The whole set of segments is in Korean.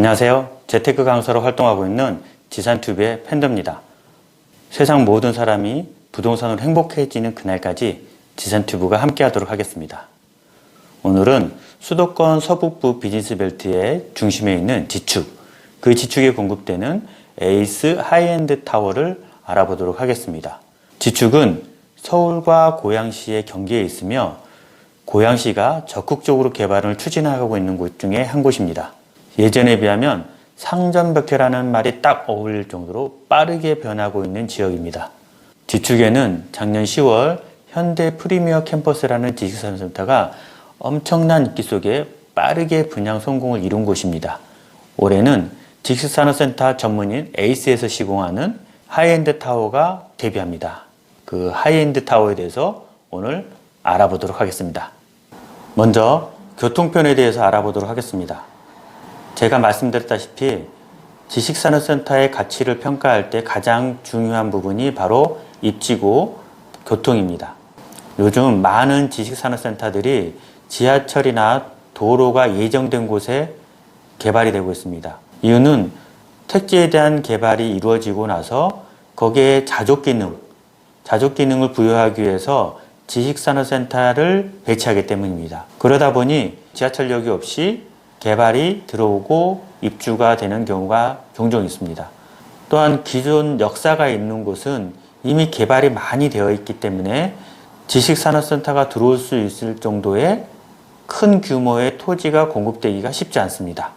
안녕하세요. 재테크 강사로 활동하고 있는 지산튜브의 팬더입니다. 세상 모든 사람이 부동산으로 행복해지는 그날까지 지산튜브가 함께 하도록 하겠습니다. 오늘은 수도권 서북부 비즈니스벨트의 중심에 있는 지축, 그 지축에 공급되는 에이스 하이엔드 타워를 알아보도록 하겠습니다. 지축은 서울과 고양시의 경계에 있으며 고양시가 적극적으로 개발을 추진하고 있는 곳 중에 한 곳입니다. 예전에 비하면 상전벽해라는 말이 딱 어울릴 정도로 빠르게 변하고 있는 지역입니다. 지축에는 작년 10월 현대 프리미어 캠퍼스라는 지식산업센터가 엄청난 인기 속에 빠르게 분양 성공을 이룬 곳입니다. 올해는 지식산업센터 전문인 에이스에서 시공하는 하이엔드 타워가 데뷔합니다. 그 하이엔드 타워에 대해서 오늘 알아보도록 하겠습니다. 먼저 교통편에 대해서 알아보도록 하겠습니다. 제가 말씀드렸다시피 지식산업센터의 가치를 평가할 때 가장 중요한 부분이 바로 입지고 교통입니다. 요즘 많은 지식산업센터들이 지하철이나 도로가 예정된 곳에 개발이 되고 있습니다. 이유는 택지에 대한 개발이 이루어지고 나서 거기에 자족 기능을 부여하기 위해서 지식산업센터를 배치하기 때문입니다. 그러다 보니 지하철역이 없이 개발이 들어오고 입주가 되는 경우가 종종 있습니다. 또한 기존 역사가 있는 곳은 이미 개발이 많이 되어 있기 때문에 지식산업센터가 들어올 수 있을 정도의 큰 규모의 토지가 공급되기가 쉽지 않습니다.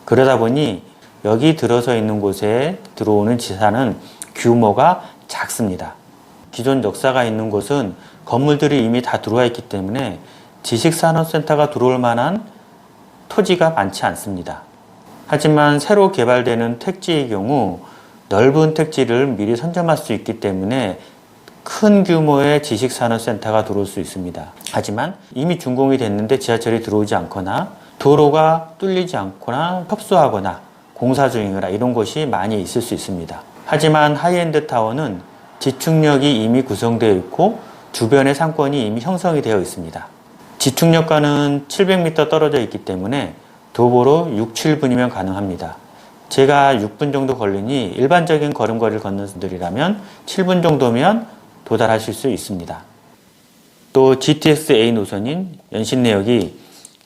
그러다 보니 여기 들어서 있는 곳에 들어오는 지사는 규모가 작습니다. 기존 역사가 있는 곳은 건물들이 이미 다 들어와 있기 때문에 지식산업센터가 들어올 만한 토지가 많지 않습니다. 하지만 새로 개발되는 택지의 경우 넓은 택지를 미리 선점할 수 있기 때문에 큰 규모의 지식산업센터가 들어올 수 있습니다. 하지만 이미 준공이 됐는데 지하철이 들어오지 않거나 도로가 뚫리지 않거나 협소하거나 공사 중이거나 이런 곳이 많이 있을 수 있습니다. 하지만 하이엔드 타워는 지축역이 이미 구성되어 있고 주변의 상권이 이미 형성이 되어 있습니다. 지축역과는 700m 떨어져 있기 때문에 도보로 6, 7분이면 가능합니다. 제가 6분 정도 걸리니 일반적인 걸음걸이를 걷는 분들이라면 7분 정도면 도달하실 수 있습니다. 또 GTX-A 노선인 연신내역이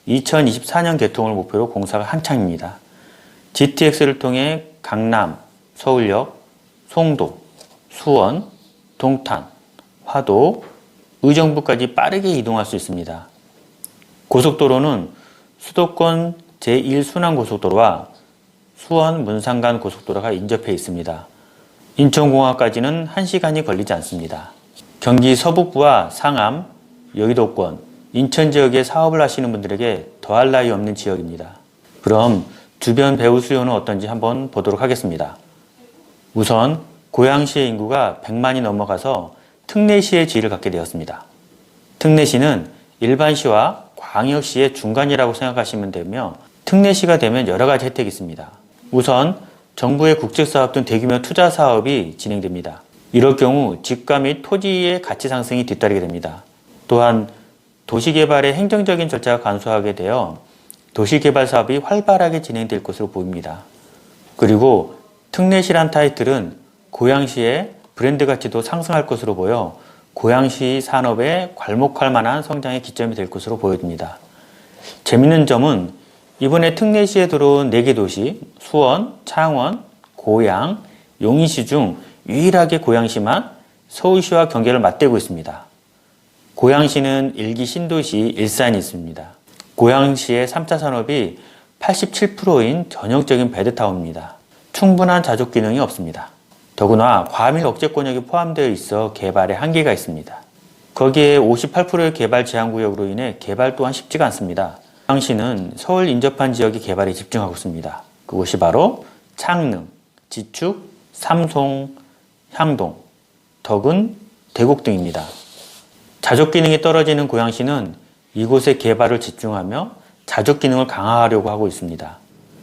2024년 개통을 목표로 공사가 한창입니다. GTX를 통해 강남, 서울역, 송도, 수원, 동탄, 화도, 의정부까지 빠르게 이동할 수 있습니다. 고속도로는 수도권 제1순환고속도로와 수원 문산간 고속도로가 인접해 있습니다. 인천공항까지는 1시간이 걸리지 않습니다. 경기 서북부와 상암, 여의도권, 인천 지역에 사업을 하시는 분들에게 더할 나위 없는 지역입니다. 그럼 주변 배후 수요는 어떤지 한번 보도록 하겠습니다. 우선 고양시의 인구가 100만이 넘어가서 특례시의 지위를 갖게 되었습니다. 특례시는 일반시와 광역시의 중간이라고 생각하시면 되며 특례시가 되면 여러 가지 혜택이 있습니다. 우선 정부의 국책사업 등 대규모 투자 사업이 진행됩니다. 이럴 경우 집가 및 토지의 가치 상승이 뒤따르게 됩니다. 또한 도시개발의 행정적인 절차가 간소하게 되어 도시개발 사업이 활발하게 진행될 것으로 보입니다. 그리고 특례시란 타이틀은 고양시의 브랜드 가치도 상승할 것으로 보여 고양시 산업에 괄목할 만한 성장의 기점이 될 것으로 보여집니다. 재밌는 점은 이번에 특례시에 들어온 4개 도시 수원, 창원, 고양, 용인시 중 유일하게 고양시만 서울시와 경계를 맞대고 있습니다. 고양시는 1기 신도시 일산이 있습니다. 고양시의 3차 산업이 87%인 전형적인 베드타운입니다. 충분한 자족 기능이 없습니다. 더구나 과밀 억제권역이 포함되어 있어 개발에 한계가 있습니다. 거기에 58%의 개발 제한구역으로 인해 개발 또한 쉽지가 않습니다. 고양시는 서울 인접한 지역의 개발에 집중하고 있습니다. 그곳이 바로 창릉, 지축, 삼송, 향동, 덕은, 대곡 등입니다. 자족 기능이 떨어지는 고양시는 이곳에 개발을 집중하며 자족 기능을 강화하려고 하고 있습니다.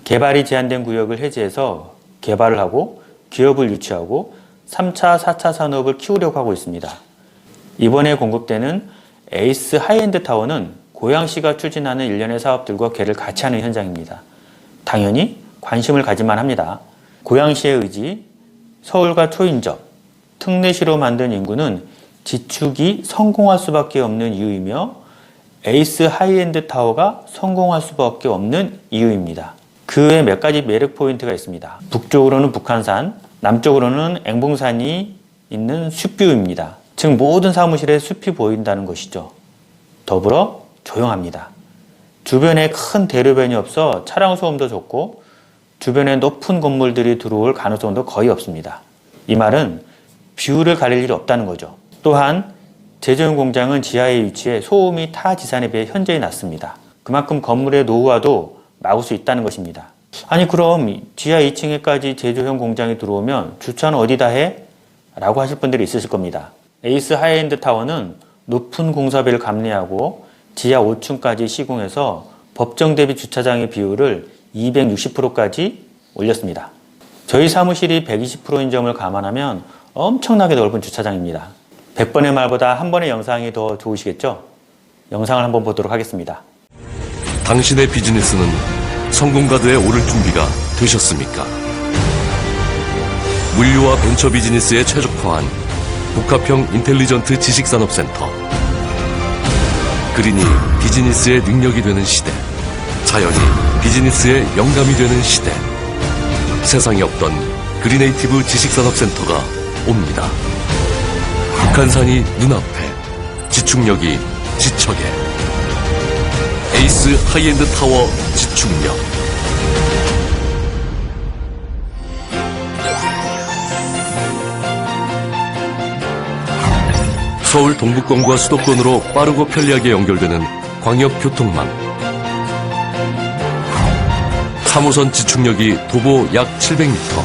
개발이 제한된 구역을 해제해서 개발을 하고 기업을 유치하고 3차, 4차 산업을 키우려고 하고 있습니다. 이번에 공급되는 에이스 하이엔드 타워는 고양시가 추진하는 일련의 사업들과 궤를 같이 하는 현장입니다. 당연히 관심을 가질만 합니다. 고양시의 의지, 서울과 초인접, 특례시로 만든 인구는 지축이 성공할 수밖에 없는 이유이며 에이스 하이엔드 타워가 성공할 수밖에 없는 이유입니다. 그 외에 몇 가지 매력 포인트가 있습니다. 북쪽으로는 북한산, 남쪽으로는 앵봉산이 있는 숲뷰입니다. 즉 모든 사무실에 숲이 보인다는 것이죠. 더불어 조용합니다. 주변에 큰 대로변이 없어 차량 소음도 적고 주변에 높은 건물들이 들어올 가능성도 거의 없습니다. 이 말은 뷰를 가릴 일이 없다는 거죠. 또한 제조용 공장은 지하에 위치해 소음이 타 지산에 비해 현저히 낮습니다. 그만큼 건물의 노후화도 막을 수 있다는 것입니다. 아니 그럼 지하 2층에까지 제조용 공장이 들어오면 주차는 어디다 해? 라고 하실 분들이 있으실 겁니다. 에이스 하이엔드 타워는 높은 공사비를 감내하고 지하 5층까지 시공해서 법정 대비 주차장의 비율을 260%까지 올렸습니다. 저희 사무실이 120%인 점을 감안하면 엄청나게 넓은 주차장입니다. 100번의 말보다 한 번의 영상이 더 좋으시겠죠? 영상을 한번 보도록 하겠습니다. 당신의 비즈니스는 성공가드에 오를 준비가 되셨습니까? 물류와 벤처 비즈니스에 최적화한 복합형 인텔리전트 지식산업센터. 그린이 비즈니스의 능력이 되는 시대. 자연이 비즈니스의 영감이 되는 시대. 세상에 없던 그린에이티브 지식산업센터가 옵니다. 북한산이 눈앞에, 지축력이 지척에. 에이스 하이엔드 타워 지축력. 서울 동북권과 수도권으로 빠르고 편리하게 연결되는 광역교통망. 3호선 지축역이 도보 약 700m.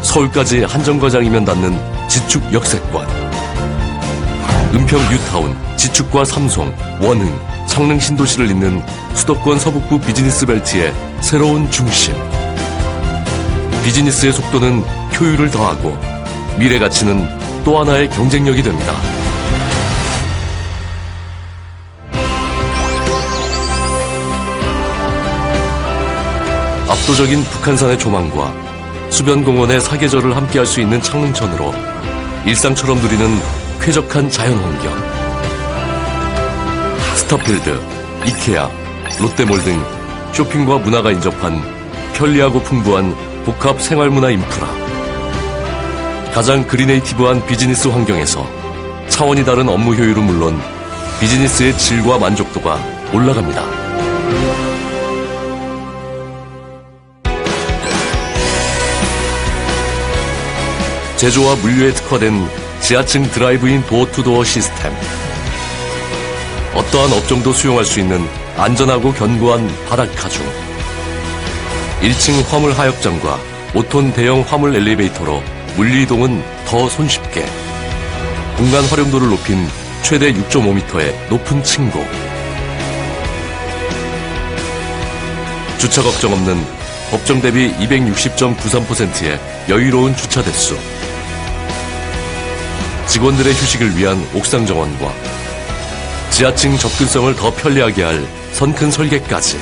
서울까지 한 정거장이면 닿는 지축 역세권. 은평 뉴타운, 지축과 삼송, 원흥, 창릉 신도시를 잇는 수도권 서북부 비즈니스 벨트의 새로운 중심. 비즈니스의 속도는 효율을 더하고 미래 가치는 또 하나의 경쟁력이 됩니다. 압도적인 북한산의 조망과 수변공원의 사계절을 함께할 수 있는 창릉천으로 일상처럼 누리는 쾌적한 자연환경. 스타필드, 이케아, 롯데몰 등 쇼핑과 문화가 인접한 편리하고 풍부한 복합 생활문화 인프라. 가장 그린에이티브한 비즈니스 환경에서 차원이 다른 업무 효율은 물론 비즈니스의 질과 만족도가 올라갑니다. 제조와 물류에 특화된 지하층 드라이브인 도어투도어 시스템. 어떠한 업종도 수용할 수 있는 안전하고 견고한 바닥 가중. 1층 화물 하역장과 5톤 대형 화물 엘리베이터로 물리이동은 더 손쉽게. 공간 활용도를 높인 최대 6.5m의 높은 층고. 주차 걱정 없는 법정 대비 260.93%의 여유로운 주차 대수. 직원들의 휴식을 위한 옥상 정원과 지하층 접근성을 더 편리하게 할 선큰 설계까지.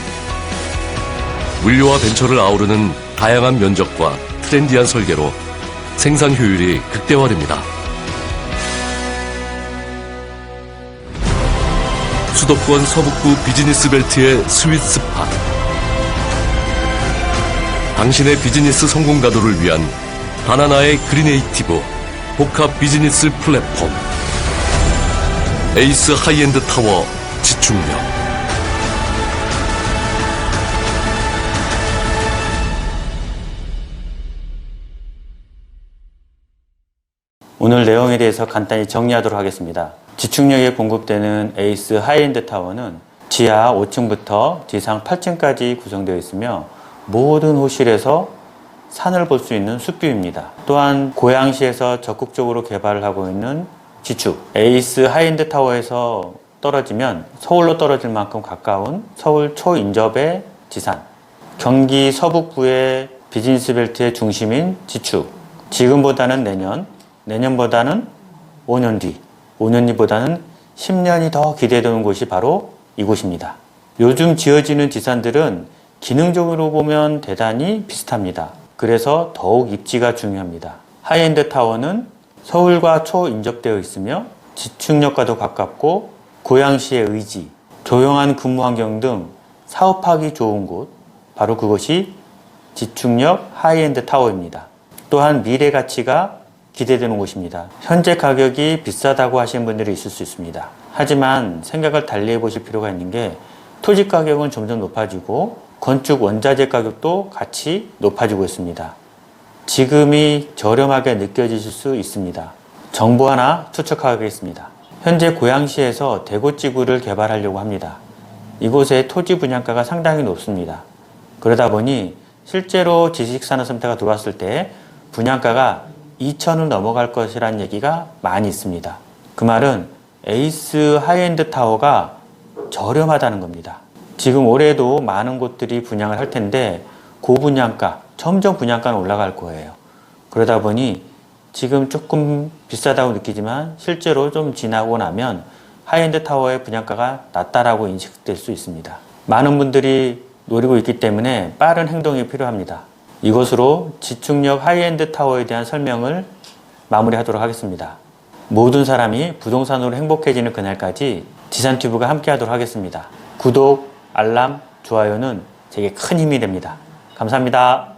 물류와 벤처를 아우르는 다양한 면적과 트렌디한 설계로 생산 효율이 극대화됩니다. 수도권 서북부 비즈니스 벨트의 스윗 스팟. 당신의 비즈니스 성공 가도를 위한 바나나의 그린에이티브 복합 비즈니스 플랫폼. 에이스 하이엔드 타워 지축력. 오늘 내용에 대해서 간단히 정리하도록 하겠습니다. 지축력에 공급되는 에이스 하이엔드 타워는 지하 5층부터 지상 8층까지 구성되어 있으며 모든 호실에서 산을 볼 수 있는 숲뷰입니다. 또한 고양시에서 적극적으로 개발을 하고 있는 지축 에이스 하이엔드 타워에서 떨어지면 서울로 떨어질 만큼 가까운 서울 초인접의 지산, 경기 서북부의 비즈니스 벨트의 중심인 지축, 지금보다는 내년, 내년보다는 5년 뒤, 5년 뒤보다는 10년이 더 기대되는 곳이 바로 이곳입니다. 요즘 지어지는 지산들은 기능적으로 보면 대단히 비슷합니다. 그래서 더욱 입지가 중요합니다. 하이엔드 타워는 서울과 초인접되어 있으며 지축역과도 가깝고 고양시의 의지, 조용한 근무 환경 등 사업하기 좋은 곳, 바로 그것이 지축역 하이엔드 타워입니다. 또한 미래 가치가 기대되는 곳입니다. 현재 가격이 비싸다고 하시는 분들이 있을 수 있습니다. 하지만 생각을 달리 해보실 필요가 있는 게 토지 가격은 점점 높아지고 건축 원자재 가격도 같이 높아지고 있습니다. 지금이 저렴하게 느껴지실 수 있습니다. 정보 하나 추측하겠습니다. 현재 고양시에서 대고지구를 개발하려고 합니다. 이곳의 토지 분양가가 상당히 높습니다. 그러다 보니 실제로 지식산업센터가 들어왔을 때 분양가가 2천을 넘어갈 것이라는 얘기가 많이 있습니다. 그 말은 에이스 하이엔드 타워가 저렴하다는 겁니다. 지금 올해도 많은 곳들이 분양을 할 텐데 고분양가, 점점 분양가는 올라갈 거예요. 그러다 보니 지금 조금 비싸다고 느끼지만 실제로 좀 지나고 나면 하이엔드 타워의 분양가가 낮다라고 인식될 수 있습니다. 많은 분들이 노리고 있기 때문에 빠른 행동이 필요합니다. 이것으로 지축역 하이엔드 타워에 대한 설명을 마무리하도록 하겠습니다. 모든 사람이 부동산으로 행복해지는 그날까지 지산튜브가 함께하도록 하겠습니다. 구독, 알람, 좋아요는 제게 큰 힘이 됩니다. 감사합니다.